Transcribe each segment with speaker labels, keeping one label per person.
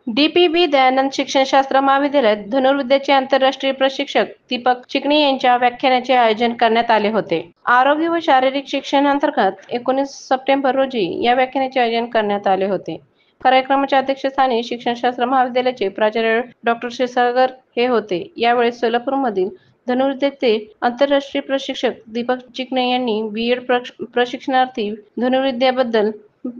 Speaker 1: DPB Dayanand शिक्षणशास्त्र महाविद्यालयात धनुर्विद्याचे आंतरराष्ट्रीय प्रशिक्षक दीपक चिकणे यांच्या व्याख्यानाचे आयोजन करण्यात आले होते. आरोग्य व शारीरिक शिक्षण अंतर्गत 19 सप्टेंबर रोजी या व्याख्यानाचे आयोजन करण्यात आले होते. कार्यक्रमाच्या अध्यक्षस्थानी शिक्षणशास्त्र महाविद्यालयाचे प्राचार्य डॉ. क्षीरसागर हे होते. यावेळी सोलापूरमधील धनुर्विद्याचे आंतरराष्ट्रीय प्रशिक्षक दीपक चिकणे यांनी B.Ed प्रशिक्षणार्थी धनुर्विद्याबद्दल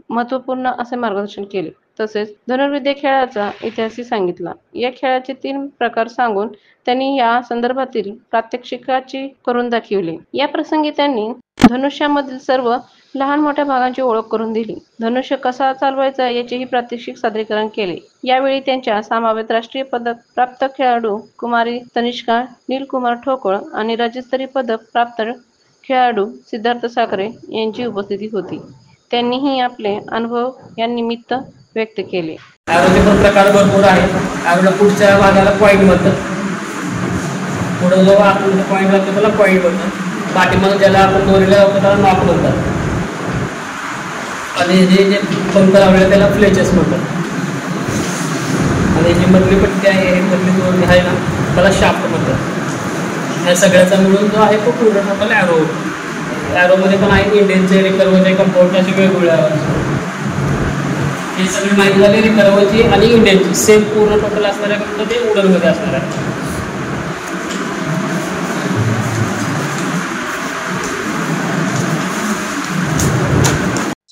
Speaker 1: महत्त्वपूर्ण असे मार्गदर्शन केले. तसेच धनुर्विद्या खेळाचा इतिहासही सांगितला. या खेळाचे 3 प्रकार सांगून त्यांनी या संदर्भातील प्रात्यक्षिकाची करून दाखविले. या प्रसंगी त्यांनी धनुष्यामधील सर्व लहान मोठ्या भागांची ओळख करून दिली. धनुष्य कसा चालवायचा याचेही प्रात्यक्षिक सादरीकरण केले. यावेळी त्यांच्या समवेत राष्ट्रीय पदक प्राप्त खेळाडू कुमारी तनिष्का नीलकुमार ठोकळ आणि राज्यस्तरीय पदक प्राप्त खेळाडू सिद्धार्थ साखरे यांची उपस्थिती होती. त्यांनीही आपले अनुभव या निमित्त व्यक्त केले.
Speaker 2: ॲरोचे पण प्रकार भरपूर आहेत. ॲरोला पुढच्या भागाला पॉईंट म्हणतात. पुढं जो आपण पॉईंट लागतो त्याला पॉईंट म्हणतात. पाठीमागे ज्याला आपण दोरीला लावतो त्याला नॉक म्हणतात. आणि जे पंख लावले त्याला फ्लेचेस म्हणतात. आणि जी मधली पट्टी आहे, हे मधली दोरी आहे ना, त्याला शाफ्ट म्हणतात. या सगळ्याचा मिळून जो आहे तो पूर्ण टोटल ॲरो होतो. ॲरोमध्ये पण आहे इंडियनचे, रिकर्वचे, कंपाऊंड असे वेगवेगळे हे सगळी माहिती झाली रिकर्वची आणि इंडियनची. सेम पूर्ण टोटल असणाऱ्या फक्त ते उडनमध्ये असणार आहे.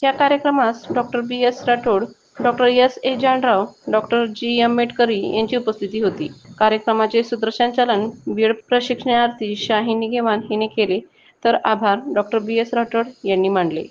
Speaker 1: या कार्यक्रमास डॉ. B.S. राठोड, डॉ. S.A. जानराव, डॉ. G.M. मेटकरी यांची उपस्थिती होती. कार्यक्रमाचे सूत्रसंचालन B.Ed प्रशिक्षणार्थी शाहिनी गेवान हिने केले, तर आभार डॉ. B.S. राठोड यांनी मानले.